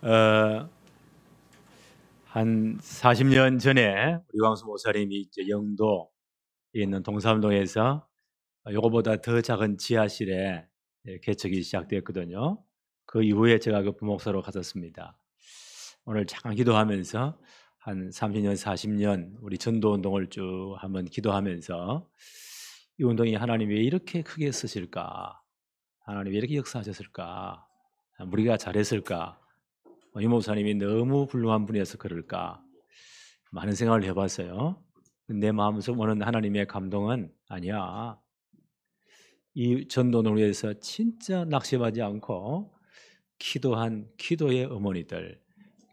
어, 한 40년 전에 우리 왕수 목사님이 이제 영도에 있는 동삼동에서 요거보다 더 작은 지하실에 개척이 시작되었거든요. 그 이후에 제가 그 부목사로 갔었습니다. 오늘 잠깐 기도하면서 한 30년, 40년 우리 전도운동을 쭉 한번 기도하면서 이 운동이 하나님이 왜 이렇게 크게 쓰실까? 하나님이 왜 이렇게 역사하셨을까? 우리가 잘했을까? 이 목사님이 너무 훌륭한 분이어서 그럴까? 많은 생각을 해봤어요. 내 마음속 오는 하나님의 감동은 아니야. 이 전도를 위해서 진짜 낙심하지 않고 기도한 기도의 어머니들,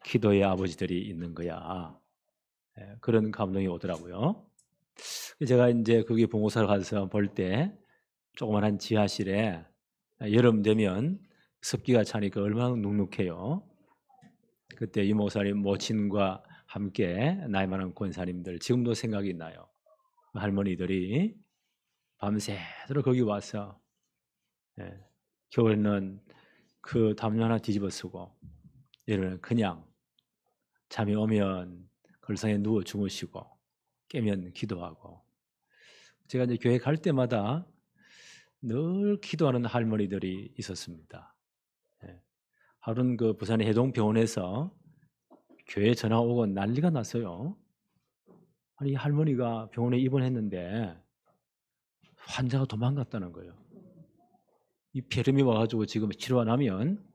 기도의 아버지들이 있는 거야. 그런 감동이 오더라고요. 제가 이제 거기 봉사를 가서 볼 때 조그만한 지하실에 여름 되면 습기가 차니까 얼마나 눅눅해요. 그때 이 목사님 모친과 함께 나이 많은 권사님들 지금도 생각이 나요. 할머니들이 밤새도록 거기 와서 겨울에는 그 담요 하나 뒤집어 쓰고 여름에는 그냥 잠이 오면 걸상에 누워 주무시고 깨면 기도하고. 제가 이제 교회 갈 때마다 늘 기도하는 할머니들이 있었습니다. 하루는 그 부산의 해동병원에서 교회 전화 오고 난리가 났어요. 아니, 할머니가 병원에 입원했는데 환자가 도망갔다는 거예요. 이 폐렴이 와가지고 지금 치료 안 하면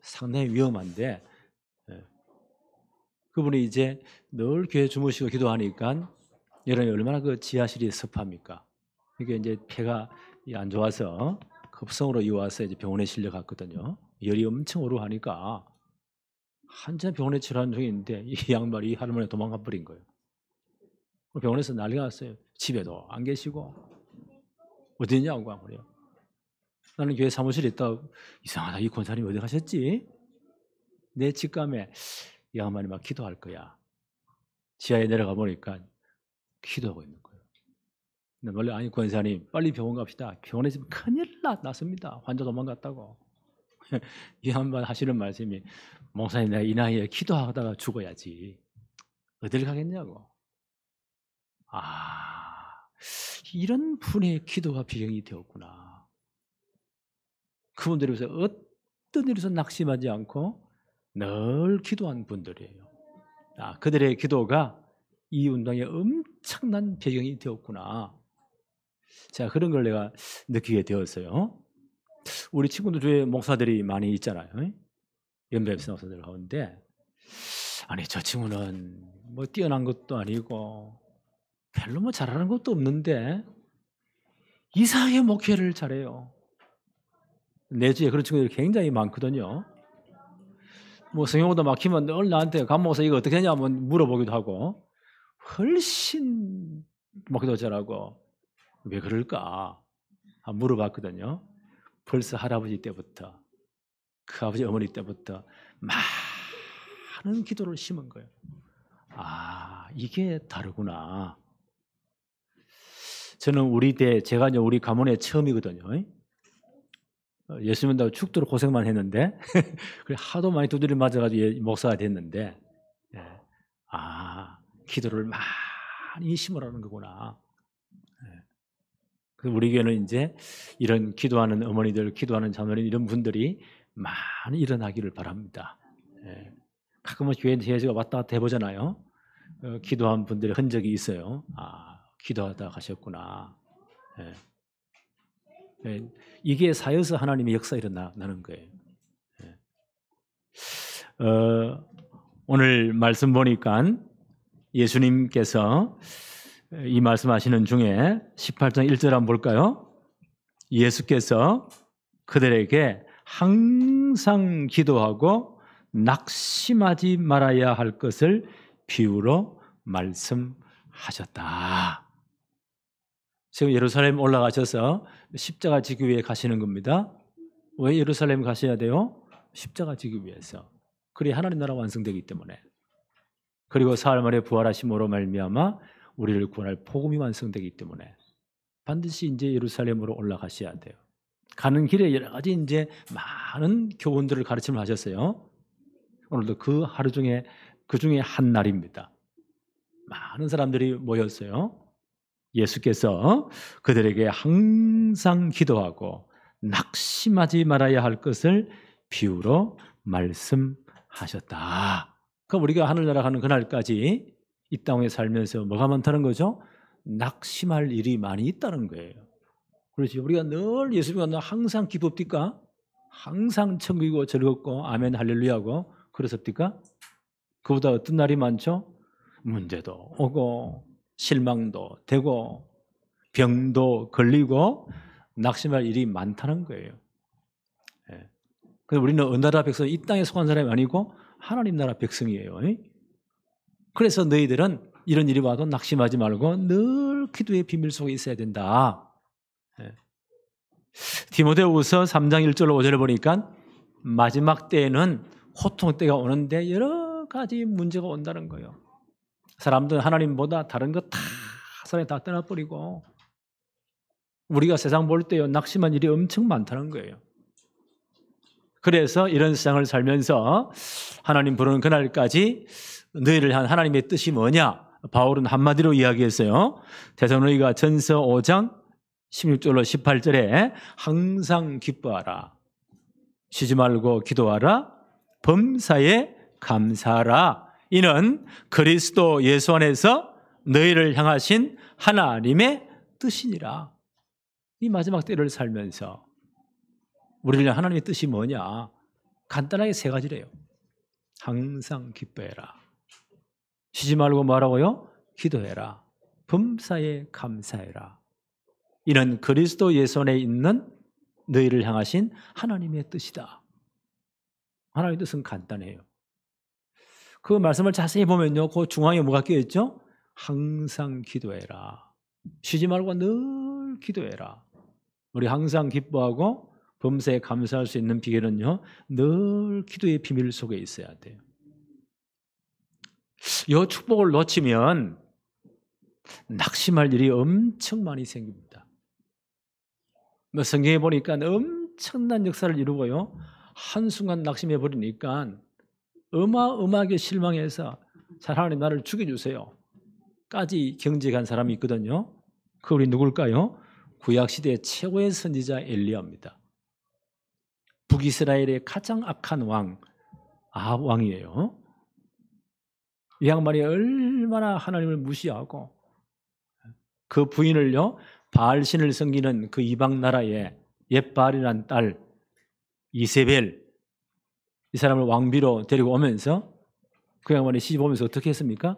상당히 위험한데, 그분이 이제 늘 교회 주무시고 기도하니까 여름에 얼마나 그 지하실이 습합니까? 이게 이제 폐가 안 좋아서 급성으로 이와서 이제 병원에 실려갔거든요. 열이 엄청 오르고 하니까 한참 병원에 치료하는 중인데 이 양반이 이 할머니가 도망가 버린 거예요. 병원에서 난리가 났어요. 집에도 안 계시고 어디 있냐고 그래요. 나는 교회 사무실에 있다. 이상하다. 이 권사님 어디 가셨지? 내 직감에 이 양반이 막 기도할 거야. 지하에 내려가 보니까 기도하고 있는 거예요. 근데 원래 아니 권사님 빨리 병원 갑시다. 병원에 지금 큰일 났습니다. 환자 도망갔다고. 이 양반 하시는 말씀이 목사님 내가 이 나이에 기도하다가 죽어야지. 어딜 가겠냐고. 이런 분의 기도가 비경이 되었구나. 그분들이 어떤 일에서 낙심하지 않고 늘 기도한 분들이에요. 그들의 기도가 이 운동에 엄청난 배경이 되었구나. 자, 그런 걸 내가 느끼게 되었어요. 우리 친구들 중에 목사들이 많이 있잖아요. 연배입사 목사들 가운데 아니 저 친구는 뭐 뛰어난 것도 아니고 별로 뭐 잘하는 것도 없는데 이상하게 목회를 잘해요. 내주에 그런 친구들이 굉장히 많거든요. 뭐 성경보다 막히면 늘 나한테 감목사 이거 어떻게 하냐 한번 물어보기도 하고 훨씬 목회도 잘하고 왜 그럴까 물어봤거든요. 벌써 할아버지 때부터 그 아버지 어머니 때부터 많은 기도를 심은 거예요. 이게 다르구나. 저는 제가 이제 우리 가문에 처음이거든요. 예수 믿는다고 죽도록 고생만 했는데 하도 많이 두드려 맞아가지고 목사가 됐는데 기도를 많이 심으라는 거구나. 그래서 우리 교회는 이제 이런 기도하는 어머니들, 기도하는 자녀들 이런 분들이 많이 일어나기를 바랍니다. 가끔은 교회 제가 왔다 갔다 해보잖아요. 기도한 분들의 흔적이 있어요. 기도하다 가셨구나. 이게 사여서 하나님의 역사 일어나는 거예요. 오늘 말씀 보니까 예수님께서 이 말씀하시는 중에 18장 1절 한번 볼까요? 예수께서 그들에게 항상 기도하고 낙심하지 말아야 할 것을 비유로 말씀하셨다. 지금 예루살렘 올라가셔서 십자가 지기 위해 가시는 겁니다. 왜 예루살렘 가셔야 돼요? 십자가 지기 위해서. 그래야 하나님 나라 완성되기 때문에. 그리고 사흘 만에 부활하심으로 말미암아 우리를 구원할 복음이 완성되기 때문에 반드시 이제 예루살렘으로 올라가셔야 돼요. 가는 길에 여러 가지 이제 많은 교훈들을 가르침을 하셨어요. 오늘도 그 하루 중에 그 중에 한 날입니다. 많은 사람들이 모였어요. 예수께서 그들에게 항상 기도하고 낙심하지 말아야 할 것을 비유로 말씀하셨다. 그럼 우리가 하늘나라 가는 그날까지 이 땅에 살면서 뭐가 많다는 거죠? 낙심할 일이 많이 있다는 거예요. 그렇지. 우리가 늘 예수님과 항상 기쁩니까? 항상 천국이고 즐겁고 아멘 할렐루야고 그렇습니까? 그보다 어떤 날이 많죠? 문제도 오고 실망도 되고 병도 걸리고 낙심할 일이 많다는 거예요. 예. 그래서 우리는 어느 나라 백성, 이 땅에 속한 사람이 아니고 하나님 나라 백성이에요. 그래서 너희들은 이런 일이 와도 낙심하지 말고 늘 기도의 비밀 속에 있어야 된다. 예. 디모데후서 3장 1절로 5절을 보니까 마지막 때에는 호통 때가 오는데 여러 가지 문제가 온다는 거예요. 사람들은 하나님보다 다른 거 다 사람이 다 떠나버리고 우리가 세상 볼 때요 낙심한 일이 엄청 많다는 거예요. 그래서 이런 세상을 살면서 하나님 부르는 그날까지 너희를 향한 하나님의 뜻이 뭐냐? 바울은 한마디로 이야기했어요. 데살로니가 전서 5장 16절로 18절에 항상 기뻐하라. 쉬지 말고 기도하라. 범사에 감사하라. 이는 그리스도 예수 안에서 너희를 향하신 하나님의 뜻이니라. 이 마지막 때를 살면서 우리를 향한 하나님의 뜻이 뭐냐? 간단하게 세 가지래요. 항상 기뻐해라. 쉬지 말고 뭐라고요? 기도해라. 범사에 감사해라. 이는 그리스도 예수 안에 있는 너희를 향하신 하나님의 뜻이다. 하나님의 뜻은 간단해요. 그 말씀을 자세히 보면요, 그 중앙에 뭐가 끼어있죠? 항상 기도해라. 쉬지 말고 늘 기도해라. 우리 항상 기뻐하고 범사에 감사할 수 있는 비결은요, 늘 기도의 비밀 속에 있어야 돼요. 이 축복을 놓치면 낙심할 일이 엄청 많이 생깁니다. 성경에 보니까 엄청난 역사를 이루고요, 한순간 낙심해 버리니까 어마어마하게 실망해서 하나님 나를 죽여주세요 까지 경직한 사람이 있거든요. 그 우리 누굴까요? 구약시대의 최고의 선지자 엘리야입니다. 북이스라엘의 가장 악한 왕 아합 왕이에요. 이 양반이 얼마나 하나님을 무시하고 그 부인을요, 바알신을 섬기는 그 이방 나라의 옛바알이라는 딸 이세벨, 이 사람을 왕비로 데리고 오면서 그 양반이 시집 오면서 어떻게 했습니까?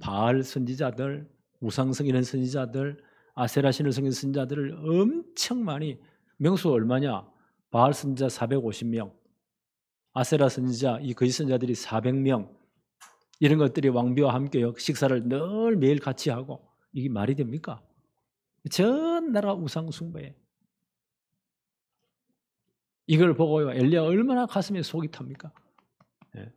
바알 선지자들, 우상 섬기는 선지자들, 아세라 신을 섬기는 선지자들을 엄청 많이, 명수가 얼마냐? 바알 선지자 450명, 아세라 선지자, 이 거짓 선지자들이 400명, 이런 것들이 왕비와 함께 식사를 늘 매일 같이 하고, 이게 말이 됩니까? 전 나라 우상 숭배에. 이걸 보고요, 엘리야 얼마나 가슴에 속이 탑니까? 네.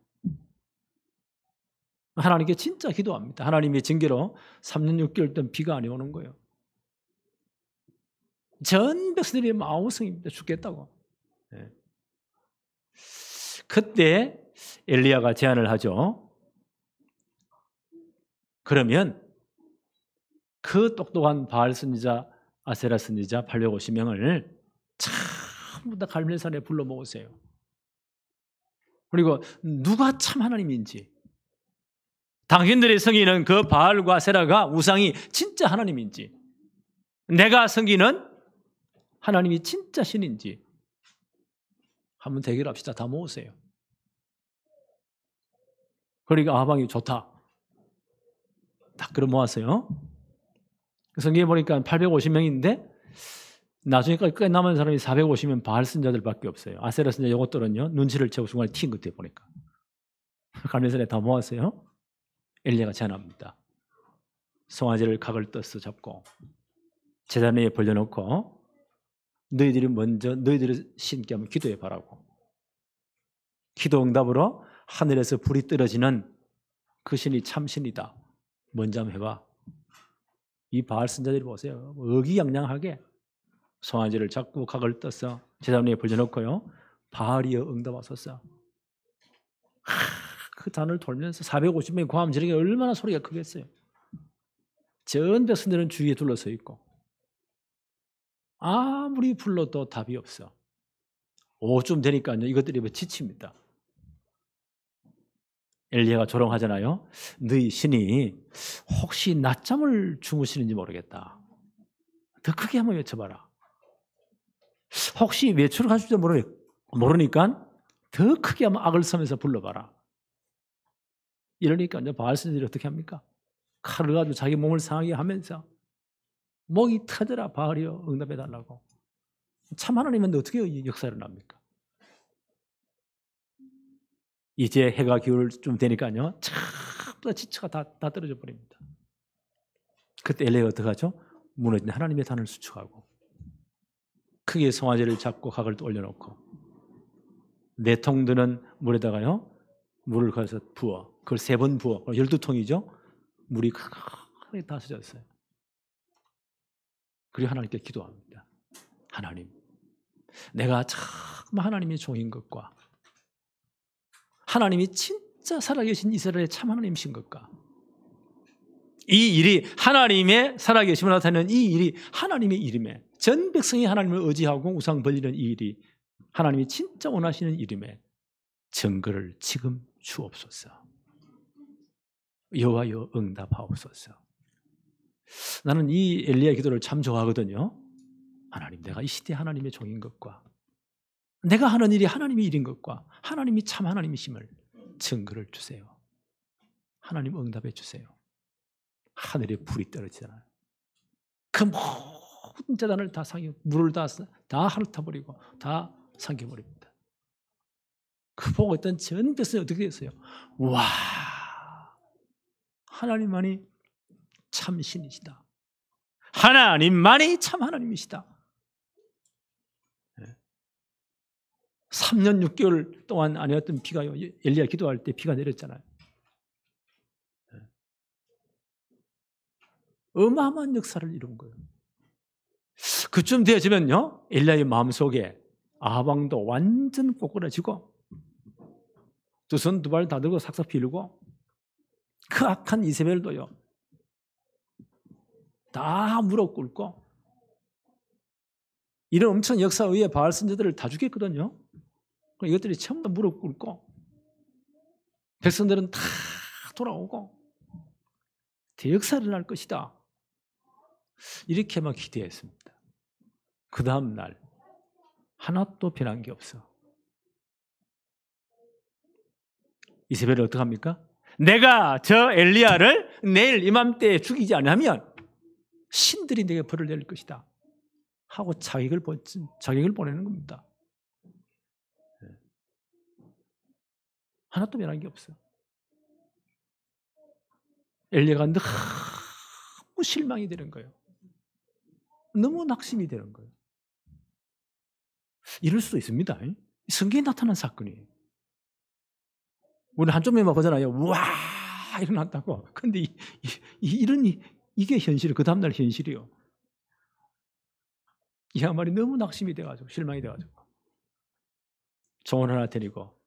하나님께 진짜 기도합니다. 하나님의 징계로 3년 6개월 동안 비가 안 오는 거예요. 전 백성들이 마우성입니다. 죽겠다고. 네. 그때 엘리야가 제안을 하죠. 그러면 그 똑똑한 바알 선지자, 아세라 선지자 850명을 전부 다 갈멜산에 불러 모으세요. 그리고 누가 참 하나님인지, 당신들이 섬기는 그 바알과 아세라가 우상이 진짜 하나님인지, 내가 섬기는 하나님이 진짜 신인지 한번 대결합시다. 다 모으세요. 그러니까 아방이 좋다. 딱 그럼 모았어요. 성경에 보니까 850명인데 나중에까지 끝까지 남은 사람이 450명 바알 선자들밖에 없어요. 아세라 선자 이것들은요, 눈치를 채고 중간에 튄 것 같아요. 보니까 갈멜산에 다 모았어요. 엘리야가 제안합니다. 송아지를 각을 떠서 잡고 제단 위에 벌려놓고 너희들이 먼저 너희들의 신께 한번 기도해 보라고. 기도 응답으로 하늘에서 불이 떨어지는 그 신이 참신이다. 먼저 한번 해봐. 이 바알 선자들이 보세요. 의기양양하게 송아지를 잡고 각을 떠서 제단 위에 벌려놓고요, 바알이여 응답하소서. 그 단을 돌면서 450명이 고함 지르게 얼마나 소리가 크겠어요. 전 백성들은 주위에 둘러서 있고 아무리 불러도 답이 없어. 오후쯤 되니까요, 이것들이 지칩니다. 엘리야가 조롱하잖아요. 너희 신이 혹시 낮잠을 주무시는지 모르겠다. 더 크게 한번 외쳐봐라. 혹시 외출을 하실지 모르니까 더 크게 한번 악을 쓰면서 불러봐라. 이러니까 이제 바알선지들이 어떻게 합니까? 칼을 가지고 자기 몸을 상하게 하면서 목이 터져라 바알이여 응답해달라고. 참 하나님은 어떻게 역사를 합니까? 이제 해가 기울 좀 되니까요, 전부 다 지체가 다 떨어져 버립니다. 그때 엘리야가 어떻게 하죠? 무너진 하나님의 단을 수축하고 크게 송아지를 잡고 각을 올려놓고 4통 드는 물에다가요 물을 가서 부어, 그걸 3번 부어, 12통이죠. 물이 크게 다 젖었어요. 그리고 하나님께 기도합니다. 하나님, 내가 참 하나님의 종인 것과 하나님이 진짜 살아계신 이스라엘의 참 하나님이신 것과 이 일이 하나님의 살아계심을 나타내는 이 일이 하나님의 일임에, 전 백성이 하나님을 의지하고 우상 벌리는 이 일이 하나님이 진짜 원하시는 일임에 증거를 지금 주옵소서. 여호와여 응답하옵소서. 나는 이 엘리야의 기도를 참 좋아하거든요. 하나님, 내가 이 시대 하나님의 종인 것과 내가 하는 일이 하나님의 일인 것과 하나님이 참 하나님이심을 증거를 주세요. 하나님 응답해 주세요. 하늘에 불이 떨어지잖아요. 그 모든 재단을 다 상여, 물을 다 핥아버리고 다 삼켜버립니다. 그 보고 있던 전 백성이 어떻게 됐어요? 와, 하나님만이 참 신이시다. 하나님만이 참 하나님이시다. 3년 6개월 동안 아니었던 비가요, 엘리야 기도할 때 비가 내렸잖아요. 어마어마한 역사를 이룬 거예요. 그쯤 되어지면요, 엘리야의 마음속에 아방도 완전 꼬꾸라지고 두 손 두 발 다 들고 삭삭 비르고 그 악한 이세벨도요 다 무릎 꿇고, 이런 엄청 역사 위에 바알 선지자들을 다 죽였거든요. 이것들이 전부 다 무릎 꿇고 백성들은 다 돌아오고 대역사를 날 것이다, 이렇게만 기대했습니다. 그 다음 날 하나도 변한 게 없어. 이세벨이 어떻게 합니까? 내가 저 엘리야를 내일 이맘때에 죽이지 않으면 신들이 내게 벌을 내릴 것이다 하고 자격을 보내는 겁니다. 하나도 변한 게 없어. 엘리야가 너무 실망이 되는 거예요. 너무 낙심이 되는 거예요. 이럴 수도 있습니다. 성경에 나타난 사건이에요. 우리 한쪽면만 보잖아요. 와, 일어났다고. 근데 이게 현실이에요. 그 다음날 현실이에요. 이 양반이 너무 낙심이 돼가지고 실망이 돼가지고 종을 하나 데리고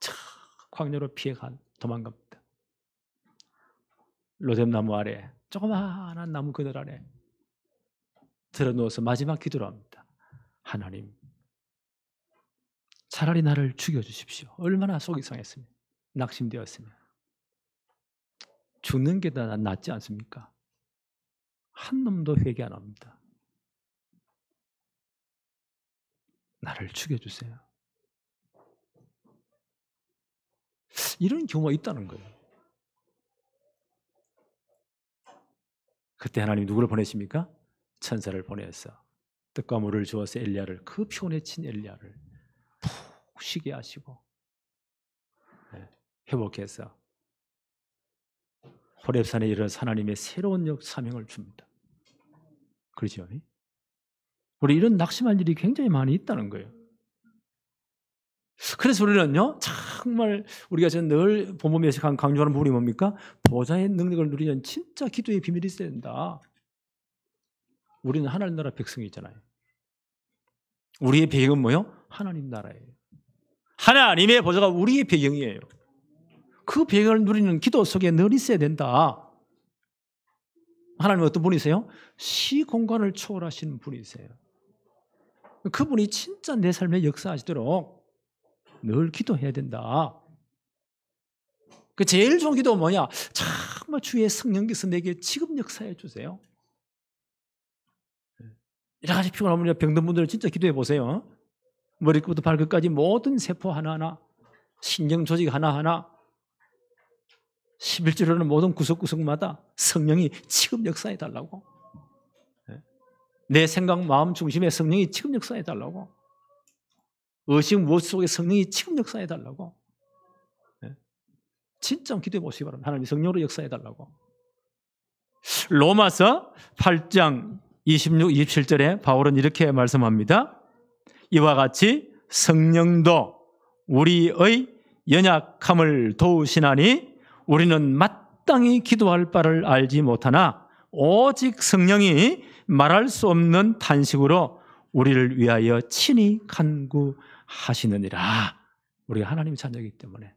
광야로 도망갑니다. 로뎀나무 아래, 조그마한 나무 그늘 아래 들어누워서 마지막 기도를 합니다. 하나님, 차라리 나를 죽여주십시오. 얼마나 속이 상했으면, 낙심되었으면. 죽는 게 더 낫지 않습니까? 한 놈도 회개 안 합니다. 나를 죽여주세요. 이런 경우가 있다는 거예요. 그때 하나님이 누구를 보내십니까? 천사를 보내서 떡과 물을 주어서 엘리야를, 그 피곤에 친 엘리야를 푹 쉬게 하시고 회복해서 호렙산에 이르러서 하나님의 새로운 사명을 줍니다. 그렇죠? 우리 이런 낙심할 일이 굉장히 많이 있다는 거예요. 그래서 우리는요, 정말 우리가 늘 본문에서 강조하는 부분이 뭡니까? 보좌의 능력을 누리는 진짜 기도의 비밀이 있어야 된다. 우리는 하나님 나라 백성이잖아요. 우리의 배경은 뭐예요? 하나님 나라예요. 하나님의 보좌가 우리의 배경이에요. 그 배경을 누리는 기도 속에 늘 있어야 된다. 하나님은 어떤 분이세요? 시공간을 초월하시는 분이세요. 그분이 진짜 내 삶에 역사하시도록 늘 기도해야 된다. 그 제일 좋은 기도는 뭐냐? 정말 주의 성령께서 내게 지금 역사해 주세요. 여러 가지 피곤하면 병든 분들 진짜 기도해 보세요. 머리부터 발끝까지 모든 세포 하나하나, 신경 조직 하나하나, 11주로는 모든 구석구석마다 성령이 지금 역사해 달라고. 내 생각, 마음 중심에 성령이 지금 역사해 달라고. 의식 무엇 속에 성령이 지금 역사해 달라고. 진짜 기도해 보시기 바랍니다. 하나님이 성령으로 역사해 달라고. 로마서 8장 26, 27절에 바울은 이렇게 말씀합니다. 이와 같이 성령도 우리의 연약함을 도우시나니 우리는 마땅히 기도할 바를 알지 못하나 오직 성령이 말할 수 없는 탄식으로 우리를 위하여 친히 간구하시느니라. 우리가 하나님의 자녀이기 때문에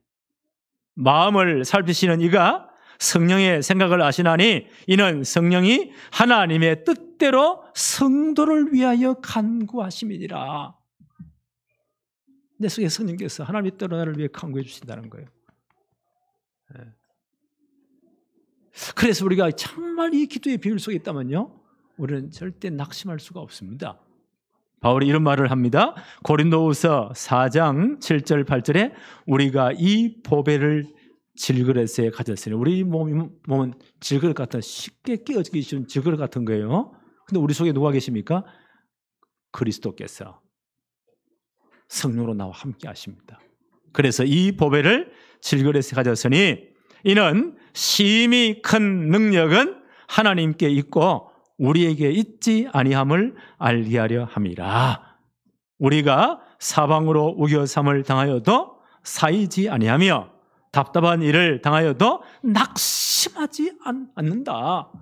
마음을 살피시는 이가 성령의 생각을 아시나니 이는 성령이 하나님의 뜻대로 성도를 위하여 간구하심이니라. 내 속에 성령께서 하나님의 뜻대로 나를 위해 간구해 주신다는 거예요. 그래서 우리가 정말 이 기도의 비밀 속에 있다면요, 우리는 절대 낙심할 수가 없습니다. 바울이 이런 말을 합니다. 고린도후서 4장 7절 8절에 우리가 이 보배를 질그릇에 가졌으니, 우리 몸은 질그릇 같은, 쉽게 깨어지기 쉬운 질그릇 같은 거예요. 근데 우리 속에 누가 계십니까? 그리스도께서 성령으로 나와 함께 하십니다. 그래서 이 보배를 질그릇에 가졌으니 이는 심히 큰 능력은 하나님께 있고 우리에게 있지 아니함을 알게 하려 함이라. 우리가 사방으로 우겨삼을 당하여도 사이지 아니하며 답답한 일을 당하여도 낙심하지 않는다.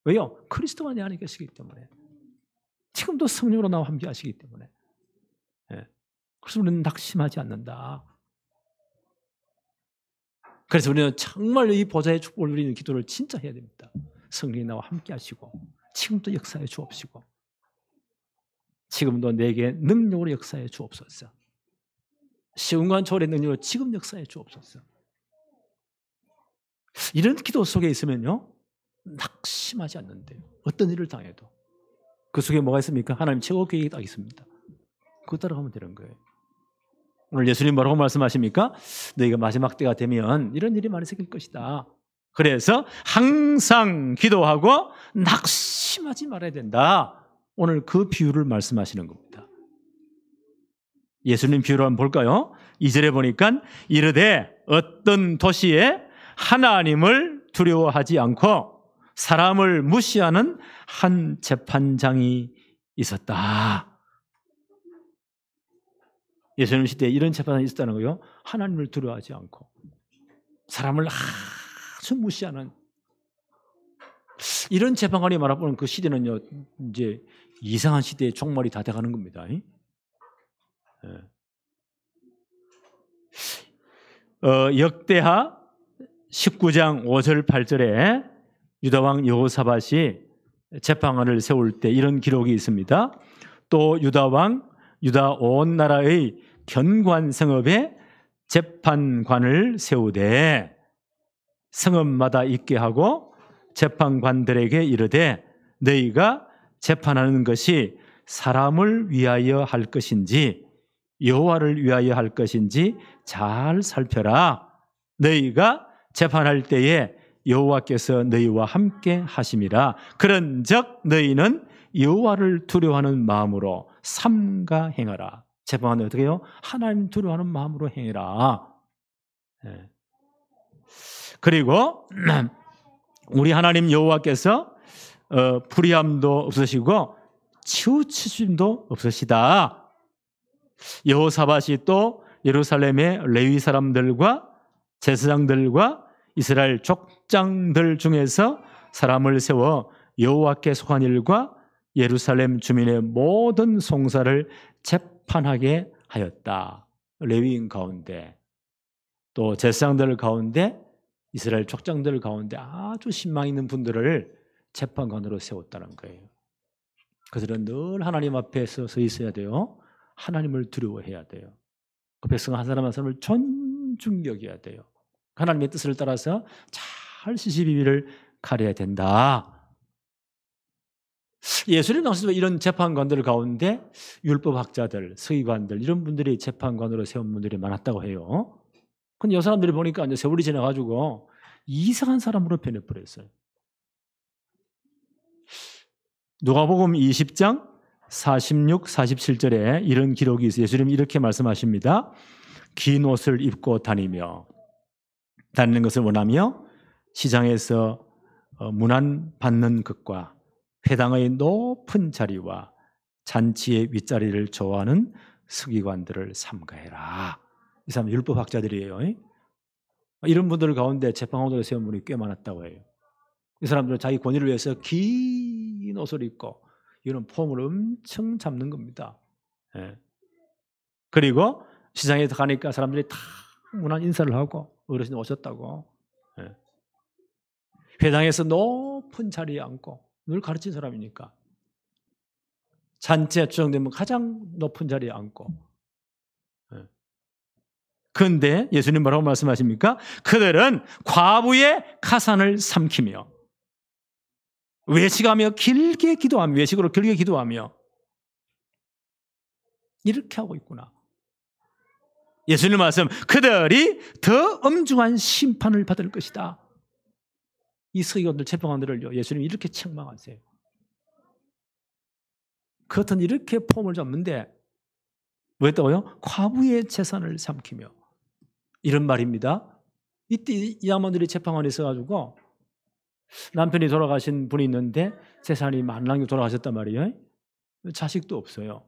왜요? 그리스도가 내 안에 계시기 때문에, 지금도 성령으로 나와 함께 하시기 때문에. 그래서 우리는 낙심하지 않는다. 그래서 우리는 정말 이 보좌의 축복을 누리는 기도를 진짜 해야 됩니다. 성령이 나와 함께 하시고 지금도 역사해 주옵시고 지금도 내게 능력으로 역사해 주옵소서. 시온관 초월의 능력으로 지금 역사해 주옵소서. 이런 기도 속에 있으면요, 낙심하지 않는데요. 어떤 일을 당해도. 그 속에 뭐가 있습니까? 하나님 최고 계획이 딱 있습니다. 그거 따라가면 되는 거예요. 오늘 예수님 뭐라고 말씀하십니까? 너희가 마지막 때가 되면 이런 일이 많이 생길 것이다. 그래서 항상 기도하고 낙심하지 말아야 된다. 오늘 그 비유를 말씀하시는 겁니다. 예수님 비유를 한번 볼까요? 2절에 보니까 이르되 어떤 도시에 하나님을 두려워하지 않고 사람을 무시하는 한 재판장이 있었다. 예수님 시대에 이런 재판장이 있었다는 거예요. 하나님을 두려워하지 않고 사람을 아주 무시하는 이런 재판관이 말하면 그 시대는요, 이제 이상한 시대의 종말이 다 돼가는 겁니다. 역대하 19장 5절 8절에 유다왕 여호사밧이 재판관을 세울 때 이런 기록이 있습니다. 또 유다 온 나라의 견고한 성읍에 재판관을 세우되 성읍마다 있게 하고 재판관들에게 이르되 너희가 재판하는 것이 사람을 위하여 할 것인지 여호와를 위하여 할 것인지 잘 살펴라. 너희가 재판할 때에 여호와께서 너희와 함께 하심이라. 그런즉 너희는 여호와를 두려워하는 마음으로 삼가 행하라. 재판은 어떻게 해요? 하나님 두려워하는 마음으로 행해라. 그리고 우리 하나님 여호와께서 불의함도 없으시고 치우치심도 없으시다. 여호사밧이 또 예루살렘의 레위 사람들과 제사장들과 이스라엘 족장들 중에서 사람을 세워 여호와께 속한 일과 예루살렘 주민의 모든 송사를 재판하게 하였다. 레위인 가운데 또 제사장들 가운데 이스라엘 족장들 가운데 아주 신망 있는 분들을 재판관으로 세웠다는 거예요. 그들은 늘 하나님 앞에서 서 있어야 돼요. 하나님을 두려워해야 돼요. 그 백성 한 사람 한 사람을 존중히 여겨야 돼요. 하나님의 뜻을 따라서 잘 시시비비를 가려야 된다. 예수님 당시도 이런 재판관들 가운데 율법학자들, 서기관들 이런 분들이 재판관으로 세운 분들이 많았다고 해요. 근데 이 사람들이 보니까 이제 세월이 지나가지고 이상한 사람으로 변해버렸어요. 누가복음 20장 46, 47절에 이런 기록이 있어요. 예수님이 이렇게 말씀하십니다. 긴 옷을 입고 다니는 것을 원하며 시장에서 문안 받는 것과 회당의 높은 자리와 잔치의 윗자리를 좋아하는 서기관들을 삼가해라. 이 사람은 율법학자들이에요. 이런 분들 가운데 재판관으로 세운 분이 꽤 많았다고 해요. 이 사람들은 자기 권위를 위해서 긴 옷을 입고 이런 폼을 엄청 잡는 겁니다. 그리고 시장에 가니까 사람들이 다 문안 인사를 하고 어르신이 오셨다고. 회당에서 높은 자리에 앉고 늘 가르친 사람이니까 잔치에 추정되면 가장 높은 자리에 앉고. 그런데 예수님 뭐라고 말씀하십니까? 그들은 과부의 가산을 삼키며 외식하며 길게 기도하며 외식으로 길게 기도하며 이렇게 하고 있구나. 예수님 말씀 그들이 더 엄중한 심판을 받을 것이다. 이 서기관들 재판관들을요 예수님이 이렇게 책망하세요. 그것은 이렇게 폼을 잡는데 뭐였다고요? 과부의 재산을 삼키며 이런 말입니다. 이때 이 양반들이 재판관에 있어가지고 남편이 돌아가신 분이 있는데 재산이 만랑이 돌아가셨단 말이에요. 자식도 없어요.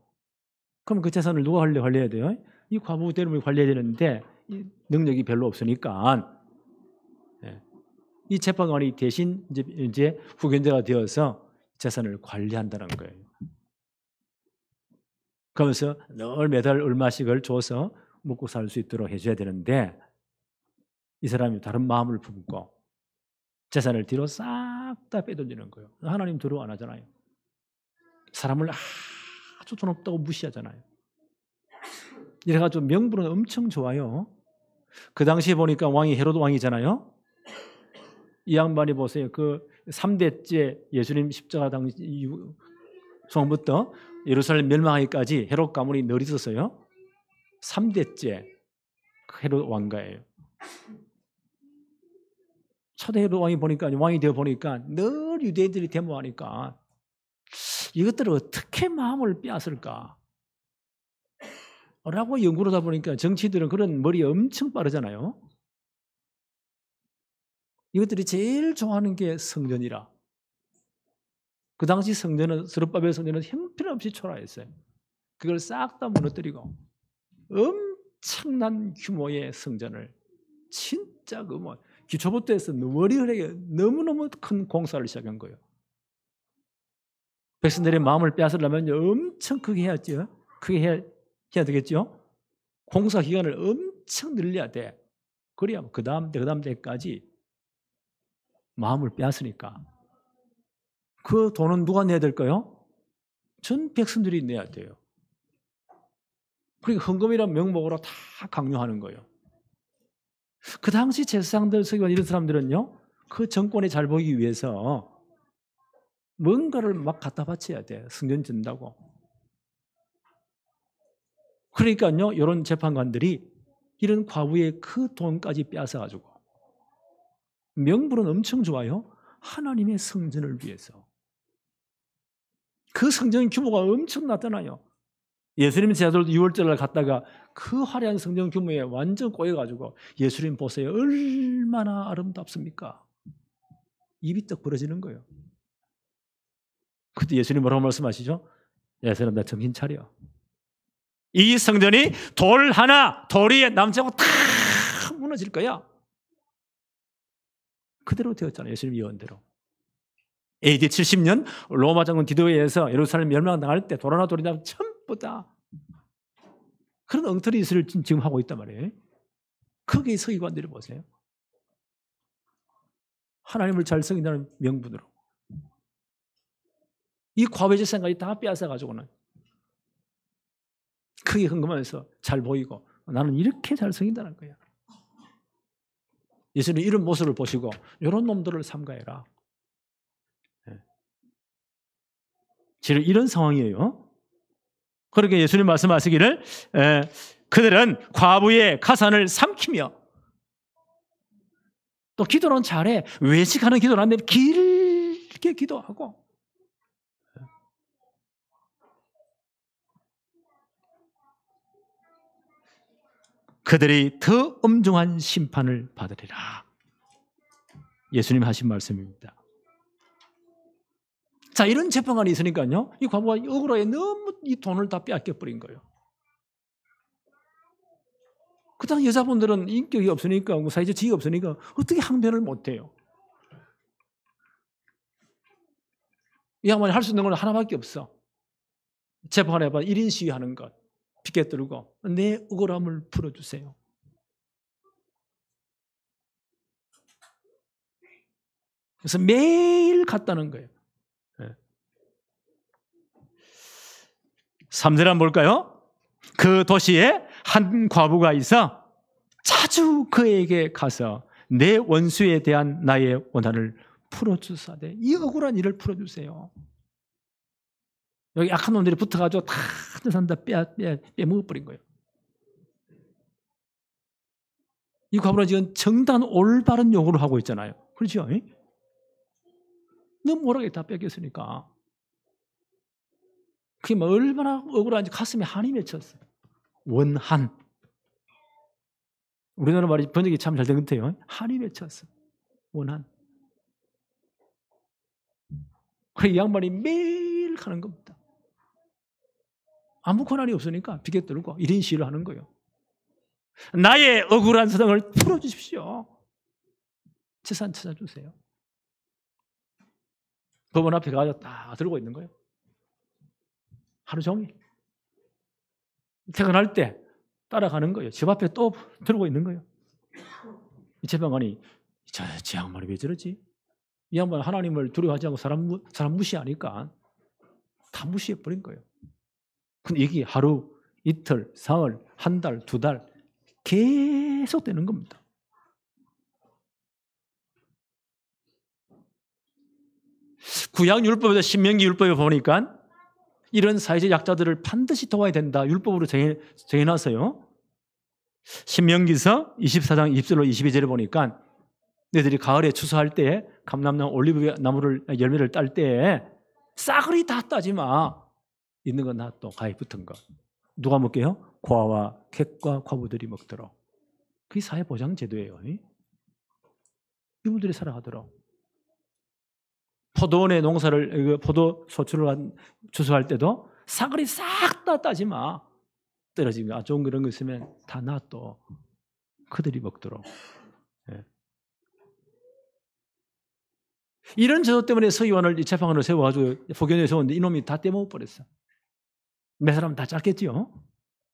그럼 그 재산을 누가 관리해야 돼요? 이 과부 때문에 관리해야 되는데 능력이 별로 없으니까 이 재판관이 대신 이제 후견자가 되어서 재산을 관리한다는 거예요. 그러면서 늘 매달 얼마씩을 줘서 먹고 살 수 있도록 해줘야 되는데 이 사람이 다른 마음을 품고 재산을 뒤로 싹 다 빼돌리는 거예요. 하나님 두려워 안 하잖아요. 사람을 아주 돈 없다고 무시하잖아요. 이래가지고 명분은 엄청 좋아요. 그 당시에 보니까 왕이 헤롯 왕이잖아요. 이 양반이 보세요. 그 3대째 예수님 십자가 당시 소부터 예루살렘 멸망하기까지 헤롯 가문이 늘 있었어요. 3대째 헤롯 왕가예요. 초대 헤롯 왕이 보니까 왕이 되어 보니까 늘 유대인들이 데모하니까 이것들을 어떻게 마음을 빼앗을까? 라고 연구를 하다 보니까 정치들은 그런 머리에 엄청 빠르잖아요. 이것들이 제일 좋아하는 게 성전이라. 그 당시 성전은 스룹바벨 성전은 형편없이 초라했어요. 그걸 싹 다 무너뜨리고 엄청난 규모의 성전을 진짜 기초부터 해서 머리를 너무너무 큰 공사를 시작한 거예요. 백성들의 마음을 빼앗으려면 엄청 크게 해야죠. 크게 해야 되겠죠. 공사 기간을 엄청 늘려야 돼. 그래야 그 다음 때까지 마음을 빼앗으니까. 그 돈은 누가 내야 될까요? 전 백성들이 내야 돼요. 그러니까 헌금이란 명목으로 다 강요하는 거예요. 그 당시 제사장들, 서기관 이런 사람들은요, 그 정권에 잘 보이기 위해서 뭔가를 막 갖다 바쳐야 돼. 성전 짓는다고. 그러니까요, 이런 재판관들이 이런 과부의 그 돈까지 빼앗아가지고 명분은 엄청 좋아요. 하나님의 성전을 위해서. 그 성전 규모가 엄청 나타나요. 예수님 제자들도 6월절을 갔다가 그 화려한 성전 규모에 완전 꼬여가지고 예수님 보세요. 얼마나 아름답습니까? 입이 떡 벌어지는 거예요. 그때 예수님 뭐라고 말씀하시죠? 야, 사람 나 정신 차려. 이 성전이 돌 위에 남지 않고 다 무너질 거야. 그대로 되었잖아요. 예수님 예언대로. AD 70년 로마 장군 디도에 의해서 예루살렘 멸망당할 때 돌 하나 돌이나 전부 다 그런 엉터리 짓을 지금 하고 있단 말이에요. 거기에 서기관들이 보세요. 하나님을 잘 섬긴다는 명분으로 이 과부의 재산까지 다 빼앗아가지고는 크게 흥금하면서 잘 보이고 나는 이렇게 잘 섬긴다는 거야. 예수님 이런 모습을 보시고 이런 놈들을 삼가해라. 지금 이런 상황이에요. 그렇게 예수님 말씀하시기를 그들은 과부의 가산을 삼키며 또 기도는 잘해. 외식하는 기도는 안 돼. 길게 기도하고 그들이 더 엄중한 심판을 받으리라. 예수님 하신 말씀입니다. 자, 이런 재판관이 있으니까요. 이 과부가 억울하게 너무 이 돈을 다 빼앗겨버린 거예요. 그 당시 여자분들은 인격이 없으니까, 사회적 지위가 없으니까 어떻게 항변을 못해요. 이 양반이 할 수 있는 건 하나밖에 없어. 재판관에 봐 1인 시위하는 것. 피켓 들고 내 억울함을 풀어주세요. 그래서 매일 갔다는 거예요. 3절 한번 볼까요? 그 도시에 한 과부가 있어 자주 그에게 가서 내 원수에 대한 나의 원한을 풀어주사대. 이 억울한 일을 풀어주세요. 여기 악한 놈들이 붙어가지고 다 산다 빼먹어버린 거예요. 이 과부는 지금 정당한 올바른 요구를 하고 있잖아요. 그렇죠? 너무 모르게 다 뺏겼으니까. 그게 뭐 얼마나 억울한지 가슴에 한이 맺혔어요. 원한. 우리나라 말이 번역이 참 잘 된 것 같아요. 한이 맺혔어. 원한. 그래서 이 양반이 매일 가는 겁니다. 아무 권한이 없으니까 비계 들고 1인 시위를 하는 거예요. 나의 억울한 사정을 풀어주십시오. 재산 찾아주세요. 법원 앞에 가서 다 들고 있는 거예요. 하루 종일. 퇴근할 때 따라가는 거예요. 집 앞에 또 들고 있는 거예요. 이 재판관이 저 양반이 왜 저러지? 이 양반 하나님을 두려워하지 않고 사람 무시하니까 다 무시해버린 거예요. 근데 이게 하루, 이틀, 사흘, 한 달, 2달 계속 되는 겁니다. 구약 율법에서 신명기 율법에 보니까 이런 사회적 약자들을 반드시 도와야 된다. 율법으로 정해놨어요. 신명기서 24장 20절로 22절에 보니까 너희들이 가을에 추수할 때에 감람나무 올리브 나무를 열매를 딸 때에 싸그리 다 따지 마. 있는 건 놔둬. 가에 붙은 거. 누가 먹게요? 고아와 객과 과부들이 먹도록. 그게 사회보장제도예요. 이분들이 살아가도록. 포도원의 농사를 포도 소출을 추수할 때도 싸그리 싹 다 따지 마. 떨어지면 좋은 그런 거 있으면 다 놔둬. 그들이 먹도록. 이런 제도 때문에 서기관을 이 재판관을 세워가지고 포교원에 세웠는데 이놈이 다 떼먹어버렸어. 몇 사람은 다 짧겠지요.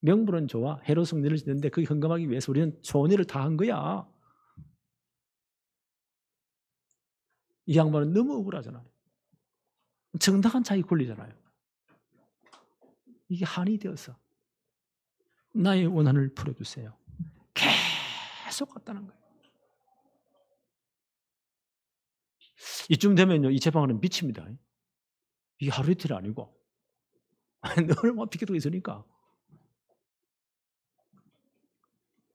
명분은 좋아. 해로 승리를 짓는데 그게 헌금하기 위해서 우리는 좋은 일을 다 한 거야. 이 양반은 너무 억울하잖아요. 정당한 자기 권리잖아요. 이게 한이 되어서 나의 원한을 풀어주세요. 계속 갔다는 거예요. 이쯤 되면요, 이 재판관은 미칩니다. 이게 하루 이틀이 아니고 늘 뭐 피켓도 있으니까.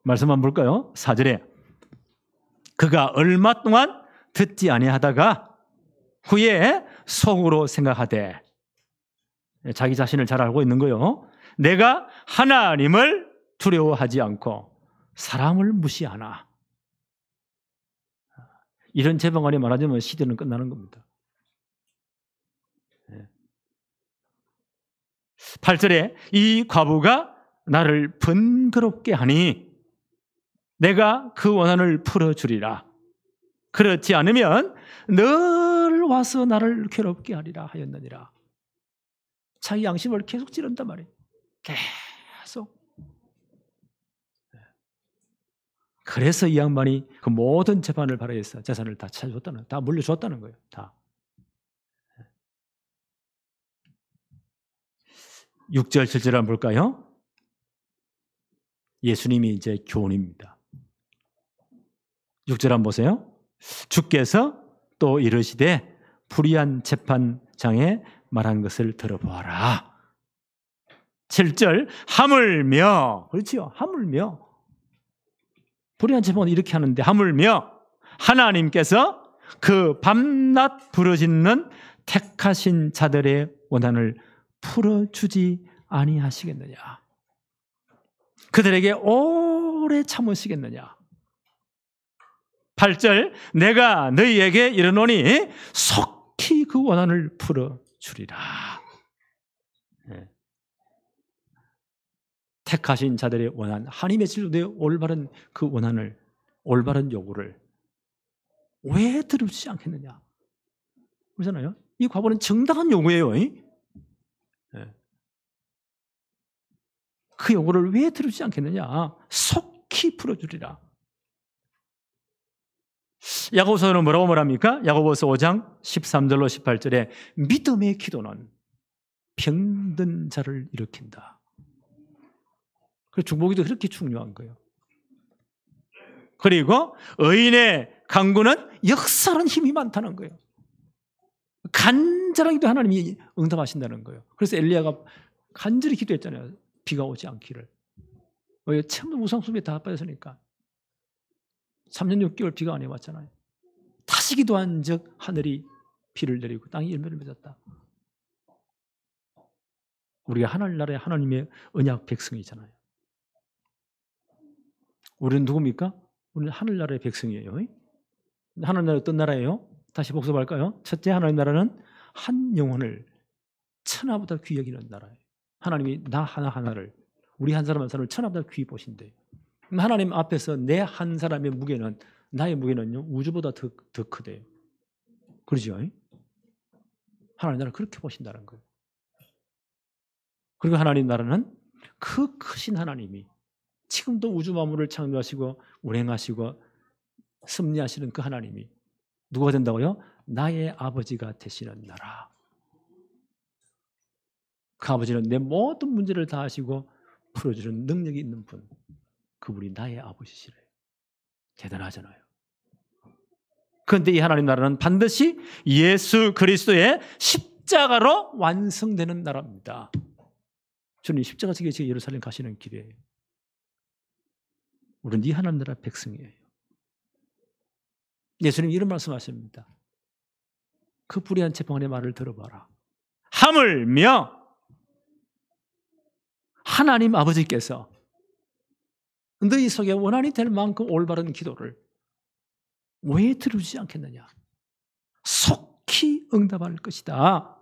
말씀 한번 볼까요? 4절에 그가 얼마 동안 듣지 아니하다가 후에 속으로 생각하되, 자기 자신을 잘 알고 있는 거요. 내가 하나님을 두려워하지 않고 사람을 무시하나. 이런 재판관이 말하자면 시대는 끝나는 겁니다. 8절에 이 과부가 나를 번거롭게 하니 내가 그 원한을 풀어주리라. 그렇지 않으면 늘 와서 나를 괴롭게 하리라 하였느니라. 자기 양심을 계속 찌른단 말이에요. 계속. 그래서 이 양반이 그 모든 재판을 발휘해서 재산을 다 찾아줬다는, 다 물려줬다는 거예요. 다. 6절, 7절 한번 볼까요? 예수님이 이제 교훈입니다. 6절 한번 보세요. 주께서 또 이르시되 불의한 재판장에 말한 것을 들어보아라. 7절, 하물며, 그렇지요, 하물며. 불의한 재판은 이렇게 하는데 하물며 하나님께서 그 밤낮 부르짖는 택하신 자들의 원한을 풀어주지 아니하시겠느냐. 그들에게 오래 참으시겠느냐. 8절, 내가 너희에게 이르노니 속히 그 원한을 풀어주리라. 네. 택하신 자들의 원한, 하나님의 진로의 올바른 그 원한을, 올바른 요구를 왜 들으시지 않겠느냐. 그러잖아요. 이 과거는 정당한 요구예요. 네. 그 요구를 왜 들으시지 않겠느냐. 속히 풀어주리라. 야고보서는 뭐라고 말합니까? 야고보서 5장 13절로 18절에 믿음의 기도는 병든 자를 일으킨다. 그래서 중보기도 그렇게 중요한 거예요. 그리고 의인의 간구는 역사하는 힘이 많다는 거예요. 간절하게도 하나님이 응답하신다는 거예요. 그래서 엘리야가 간절히 기도했잖아요. 비가 오지 않기를. 왜? 처음 우상숭배에 다 빠졌으니까. 3년 6개월 비가 안 해왔잖아요. 다시 기도한 적 하늘이 비를 내리고 땅이 열매를 맺었다. 우리가 하늘나라의 하나님의 언약 백성이잖아요. 우리는 누굽니까? 우리는 하늘나라의 백성이에요. 하늘나라 어떤 나라예요? 다시 복습할까요? 첫째, 하나님 나라는 한 영혼을 천하보다 귀히 여기는 나라예요. 하나님이 나 하나하나를, 우리 한 사람 한 사람을 천하보다 귀히 보신대요. 하나님 앞에서 내 한 사람의 무게는, 나의 무게는요, 우주보다 더 크대요. 그러죠? 하나님 나라를 그렇게 보신다는 거예요. 그리고 하나님 나라는 그 크신 하나님이 지금도 우주 만물을 창조하시고 운행하시고 섭리하시는 그 하나님이 누가 된다고요? 나의 아버지가 되시는 나라. 그 아버지는 내 모든 문제를 다 아시고 풀어주는 능력이 있는 분. 그분이 나의 아버지시래요. 대단하잖아요. 그런데 이 하나님 나라는 반드시 예수 그리스도의 십자가로 완성되는 나라입니다. 주님 십자가 지게 예루살렘 가시는 길이에요. 우리는 이 하나님 나라 백성이에요. 예수님 이런 말씀하십니다. 그 불의한 재판의 말을 들어봐라. 하물며 하나님 아버지께서 너희 속에 원한이 될 만큼 올바른 기도를 왜 들으시지 않겠느냐? 속히 응답할 것이다.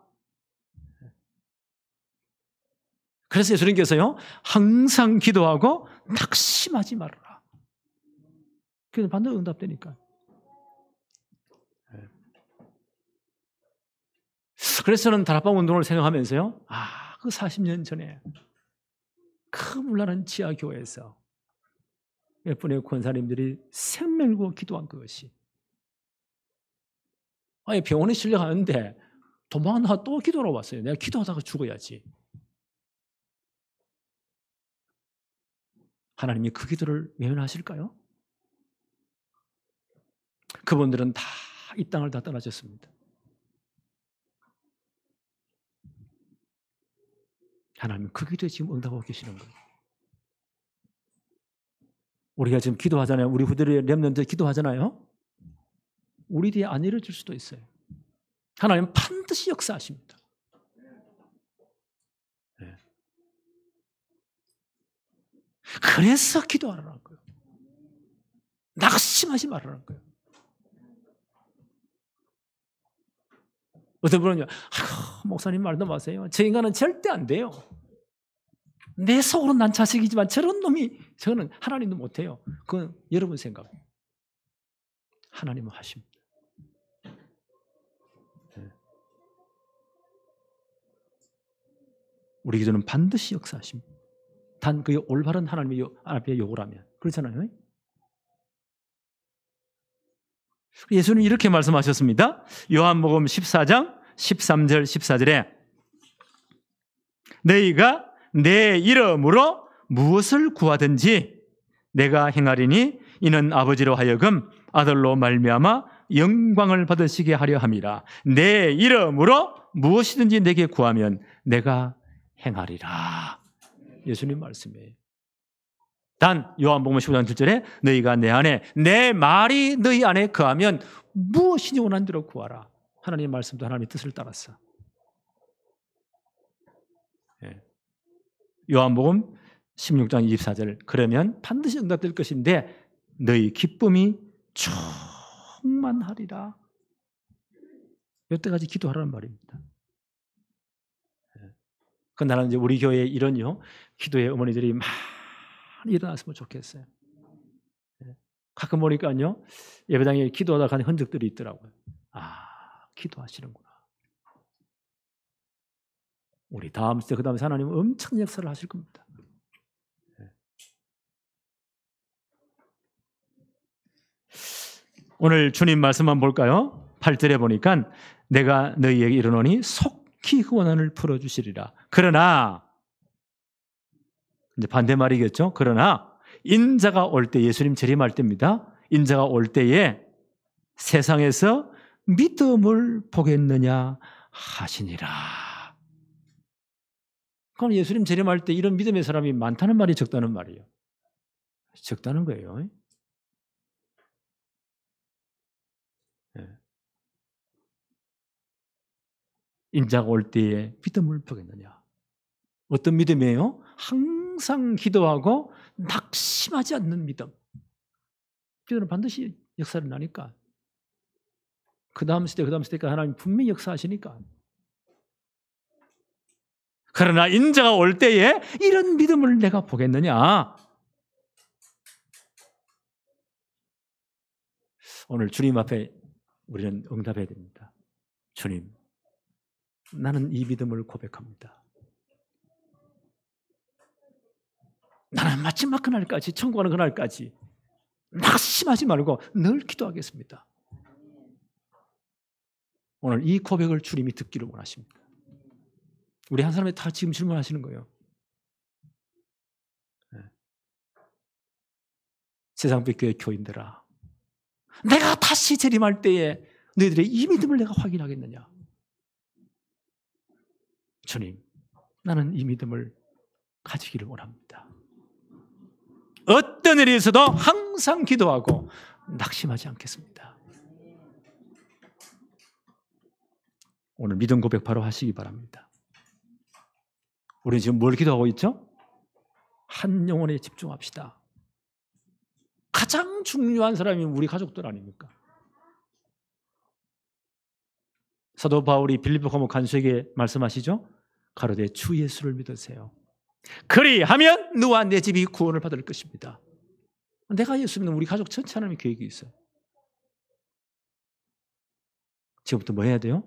그래서 예수님께서요, 항상 기도하고 낙심하지 말아라. 그래서 반드시 응답되니까. 그래서 저는 다락방 운동을 생각하면서요, 그 40년 전에 그 물란한 지하교회에서 몇 분의 권사님들이 생명을 기도한 그것이, 병원에 실려가는데 도망가 또 기도하러 왔어요. 내가 기도하다가 죽어야지. 하나님이 그 기도를 외면하실까요? 그분들은 다 이 땅을 다 떠나셨습니다. 하나님은 그 기도에 지금 응답하고 계시는 거예요. 우리가 지금 기도하잖아요. 우리 후대의 렘넌트 기도하잖아요. 우리 뒤에 안 이루어질 수도 있어요. 하나님은 반드시 역사하십니다. 네. 그래서 기도하라는 거예요. 낙심하지 말라는 거예요. 어떤 분은요, 목사님 말도 마세요. 저 인간은 절대 안 돼요. 내 속으로 난 자식이지만 저런 놈이, 저는 하나님도 못해요. 그건 여러분 생각. 하나님은 하십니다. 네. 우리 기도는 반드시 역사하십니다. 단 그 올바른 하나님의 앞에 요구를 하면. 그렇잖아요. 예수님이 이렇게 말씀하셨습니다. 요한복음 14장 13절 14절에 너희가 내 이름으로 무엇을 구하든지 내가 행하리니 이는 아버지로 하여금 아들로 말미암아 영광을 받으시게 하려 함이라. 내 이름으로 무엇이든지 내게 구하면 내가 행하리라. 예수님 말씀이에요. 단 요한복음 15장 7절에 너희가 내 안에 내 말이 너희 안에 거하면 무엇이니 원하는 대로 구하라. 하나님의 말씀도 하나님의 뜻을 따랐어. 요한복음 16장 24절 그러면 반드시 응답될 것인데 너희 기쁨이 충만하리라. 이때까지 기도하라는 말입니다. 그 나는 이제 우리 교회에 이런요 기도의 어머니들이 많이 일어났으면 좋겠어요. 가끔 보니까요 예배당에 기도하다 가는 흔적들이 있더라고요. 아, 기도하시는구나. 우리 다음 시대 그 다음에 하나님은 엄청 역사를 하실 겁니다. 오늘 주님 말씀만 볼까요? 8절에 보니까 내가 너희에게 이르노니 속히 그 원한을 풀어주시리라. 그러나 이제 반대말이겠죠. 그러나 인자가 올 때, 예수님 재림할 때입니다. 인자가 올 때에 세상에서 믿음을 보겠느냐 하시니라. 그럼 예수님 재림할 때 이런 믿음의 사람이 많다는 말이 적다는 말이에요. 적다는 거예요. 인자가 올 때에 믿음을 보겠느냐. 어떤 믿음이에요? 항상 기도하고 낙심하지 않는 믿음. 기도는 반드시 역사를 나니까. 그 다음 시대까지 하나님 분명히 역사하시니까. 그러나 인자가 올 때에 이런 믿음을 내가 보겠느냐. 오늘 주님 앞에 우리는 응답해야 됩니다. 주님, 나는 이 믿음을 고백합니다. 나는 마지막 그날까지, 천국하는 그날까지 낙심하지 말고 늘 기도하겠습니다. 오늘 이 고백을 주님이 듣기를 원하십니다. 우리 한 사람이 다 지금 질문하시는 거예요. 세상빛 교회 교인들아, 내가 다시 재림할 때에 너희들의 이 믿음을 내가 확인하겠느냐? 주님, 나는 이 믿음을 가지기를 원합니다. 어떤 일이 있어도 항상 기도하고 낙심하지 않겠습니다. 오늘 믿음 고백 바로 하시기 바랍니다. 우리 지금 뭘 기도하고 있죠? 한 영혼에 집중합시다. 가장 중요한 사람이 우리 가족들 아닙니까? 사도 바울이 빌립보 감옥 간수에게 말씀하시죠? 가로되 주 예수를 믿으세요. 그리하면 너와 내 집이 구원을 받을 것입니다. 내가 예수 믿는 우리 가족 전체 하나님의 계획이 있어요. 지금부터 뭐 해야 돼요?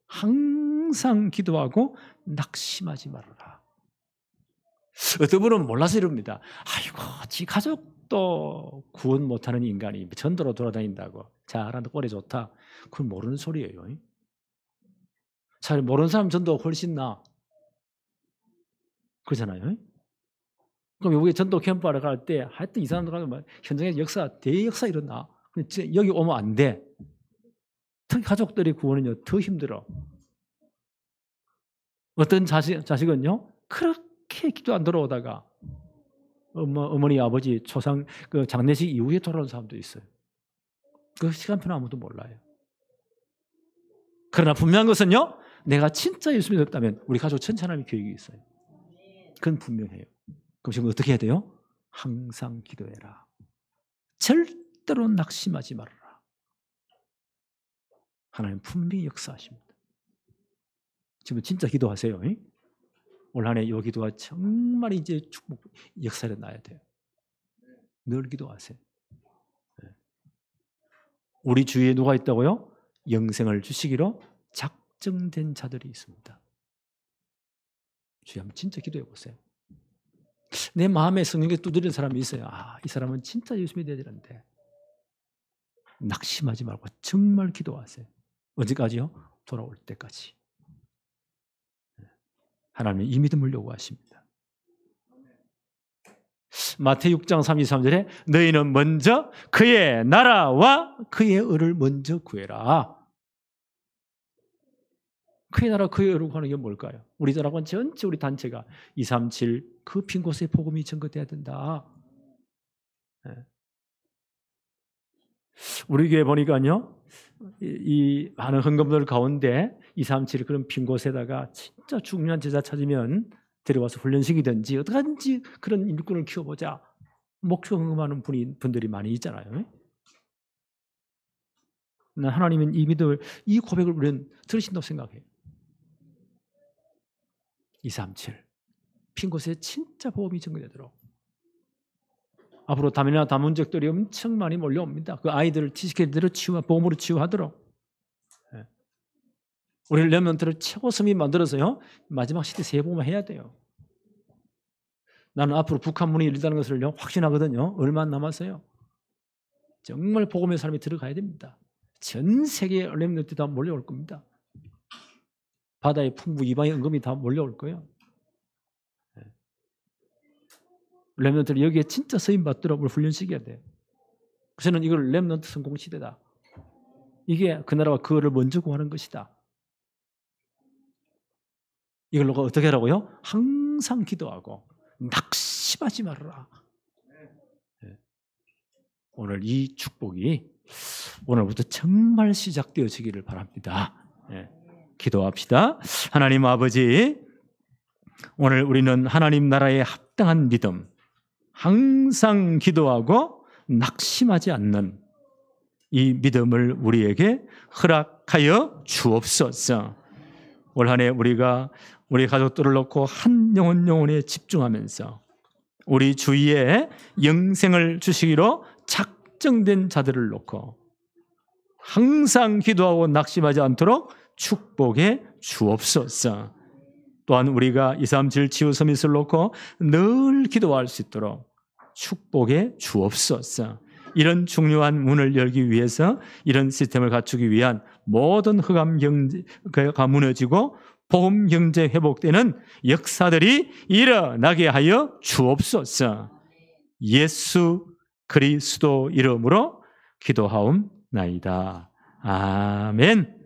항상 기도하고 낙심하지 말아라. 어떤 분은 몰라서 이럽니다. 아이고, 지 가족도 구원 못하는 인간이 전도로 돌아다닌다고. 잘한다, 꼴이 좋다. 그건 모르는 소리예요. 잘 모르는 사람 전도 훨씬 나아. 그렇잖아요. 그럼 여기 전도 캠프하러 갈 때 하여튼 이 사람들 가면 현장에서 역사, 대역사 일어나. 여기 오면 안 돼. 특히 가족들의 구원은요, 더 힘들어. 어떤 자식은요, 그렇게 기도 안 돌아오다가 어머니, 아버지 초상 그 장례식 이후에 돌아온 사람도 있어요. 그 시간표는 아무도 몰라요. 그러나 분명한 것은요, 내가 진짜 예수 믿었다면 우리 가족 전체 하나님의 계획이 있어요. 그건 분명해요. 그럼 지금 어떻게 해야 돼요? 항상 기도해라. 절대로 낙심하지 말아라. 하나님 분명히 역사하십니다. 지금 진짜 기도하세요. 올 한 해 이 기도가 정말 이제 축복 역사를 나야 돼요. 늘 기도하세요. 우리 주위에 누가 있다고요? 영생을 주시기로 작정된 자들이 있습니다. 주님 한번 진짜 기도해 보세요. 내 마음에 성령이 두드리는 사람이 있어요. 아, 이 사람은 진짜 예수 믿어야 되는데. 낙심하지 말고 정말 기도하세요. 언제까지요? 돌아올 때까지. 하나님은 이 믿음을 요구하십니다. 마태복음 6장 33절에 너희는 먼저 그의 나라와 그의 의를 먼저 구해라. 그의 나라 그의 의를 구하는 게 뭘까요? 우리나라는 전체 우리 단체가 237 그 빈 곳에 복음이 전거돼야 된다. 우리 교회 보니까요, 이 많은 헌금들 가운데 237 그런 빈 곳에다가 진짜 중요한 제자 찾으면 데려와서 훈련시키든지 어떡하든지 그런 일꾼을 키워보자. 목표 헌금하는 분들이 많이 있잖아요. 하나님은 이 믿음을, 이 고백을 우리는 들으신다고 생각해요. 237 빈 곳에 진짜 복음이 전거되도록. 앞으로 다민이나 다문적들이 엄청 많이 몰려옵니다. 그 아이들을 지식회대로 복음으로 치유하도록. 우리 렘넌트를 최고 섬이 만들어서요, 마지막 시대 세복음을 해야 돼요. 나는 앞으로 북한문이 열린다는 것을 확신하거든요. 얼마 안 남았어요. 정말 복음의 사람이 들어가야 됩니다. 전 세계 렘넌트 다 몰려올 겁니다. 바다의 풍부 이방의 은금이 다 몰려올 거예요. 렘넌트를 여기에 진짜 서임 받도록 우리 훈련시켜야 돼요. 그래서 이걸 렘넌트 성공 시대다. 이게 그 나라와 그거를 먼저 구하는 것이다. 이걸 너가 어떻게 하라고요? 항상 기도하고 낙심하지 말아라. 오늘 이 축복이 오늘부터 정말 시작되어지기를 바랍니다. 기도합시다. 하나님 아버지, 오늘 우리는 하나님 나라에 합당한 믿음, 항상 기도하고 낙심하지 않는 이 믿음을 우리에게 허락하여 주옵소서. 올 한 해 우리가 우리 가족들을 놓고 한 영혼에 집중하면서 우리 주위에 영생을 주시기로 작정된 자들을 놓고 항상 기도하고 낙심하지 않도록 축복해 주옵소서. 또한 우리가 237 치유 서밋을 놓고 늘 기도할 수 있도록 축복해 주옵소서. 이런 중요한 문을 열기 위해서, 이런 시스템을 갖추기 위한 모든 흑암 경제가 무너지고 복음 경제 회복되는 역사들이 일어나게 하여 주옵소서. 예수 그리스도 이름으로 기도하옵나이다. 아멘.